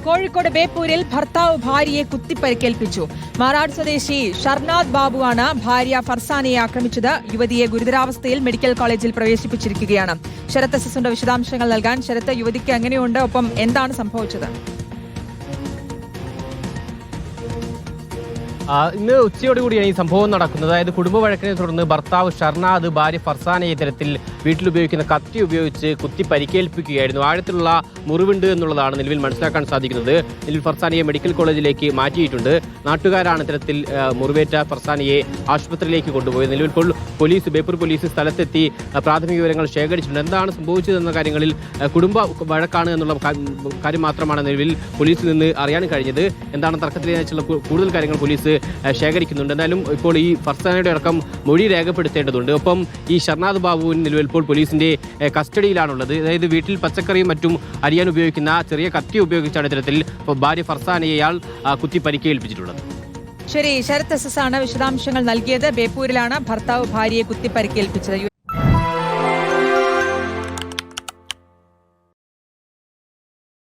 കോഴിക്കോട് ബേപ്പൂരിൽ ഭർത്താവ് ഭാര്യയെ കുത്തിപ്പരിക്കേൽപ്പിച്ചു. മാറാട് സ്വദേശി ഷർനാദ് ബാബുവാണ് ഭാര്യ ഫർസാനയെ ആക്രമിച്ചത്. യുവതിയെ ഗുരുതരാവസ്ഥയിൽ മെഡിക്കൽ കോളേജിൽ പ്രവേശിപ്പിച്ചിരിക്കുകയാണ്. ശരത് എസ്എസിന്റെ വിശദാംശങ്ങൾ നൽകാൻ. ശരത്ത്, യുവതിക്ക് എങ്ങനെയുണ്ട്? ഒപ്പം എന്താണ് സംഭവിച്ചത്? ഇന്ന് ഉച്ചയോടുകൂടിയാണ് ഈ സംഭവം നടക്കുന്നത്. അതായത് കുടുംബ വഴക്കിനെ തുടർന്ന് ഭർത്താവ് ഷർനാദ് ഭാര്യ ഫർസാനയെ ഇത്തരത്തിൽ വീട്ടിലുപയോഗിക്കുന്ന കത്തി ഉപയോഗിച്ച് കുത്തി പരിക്കേൽപ്പിക്കുകയായിരുന്നു. ആഴത്തിലുള്ള മുറിവുണ്ട് എന്നുള്ളതാണ് നിലവിൽ മനസ്സിലാക്കാൻ സാധിക്കുന്നത്. നിലവിൽ ഫർസാനയെ മെഡിക്കൽ കോളേജിലേക്ക് മാറ്റിയിട്ടുണ്ട്. നാട്ടുകാരാണ് ഇത്തരത്തിൽ മുറിവേറ്റ ഫർസാനയെ ആശുപത്രിയിലേക്ക് കൊണ്ടുപോയത്. നിലവിൽ പോലീസ്, ബേപ്പൂർ പോലീസ് സ്ഥലത്തെത്തി പ്രാഥമിക വിവരങ്ങൾ ശേഖരിച്ചിട്ടുണ്ട്. എന്താണ് സംഭവിച്ചതെന്ന കാര്യങ്ങളിൽ കുടുംബ വഴക്കാണ് എന്നുള്ള കാര്യം മാത്രമാണ് നിലവിൽ പോലീസിൽ നിന്ന് അറിയാൻ കഴിഞ്ഞത്. എന്താണ് തർക്കത്തിനെക്കുറിച്ചുള്ള കൂടുതൽ കാര്യങ്ങൾ പോലീസ് ശേഖരിക്കുന്നുണ്ട്. എന്തായാലും ഇപ്പോൾ ഈ ഫർസാനയുടെ അടക്കം മൊഴി രേഖപ്പെടുത്തേണ്ടതുണ്ട്. ഒപ്പം ഈ ഷർനാദ് ബാബുവിന് നിലവിൽ ഇപ്പോൾ പോലീസിന്റെ കസ്റ്റഡിയിലാണുള്ളത്. അതായത് വീട്ടിൽ പച്ചക്കറിയും മറ്റും അരിയാൻ ഉപയോഗിക്കുന്ന ചെറിയ കത്തി ഉപയോഗിച്ചാണ് ഇത്തരത്തിൽ ഭാര്യ ഫർസാനയെ ഇയാൾ കുത്തി പരിക്കേൽപ്പിച്ചിട്ടുള്ളത്. ശരി, ശരത് എസ് ആണ് വിശദാംശങ്ങൾ നൽകിയത്. ബേപ്പൂരിലാണ് ഭർത്താവ് ഭാര്യയെ കുത്തി പരിക്കേൽപ്പിച്ചത്.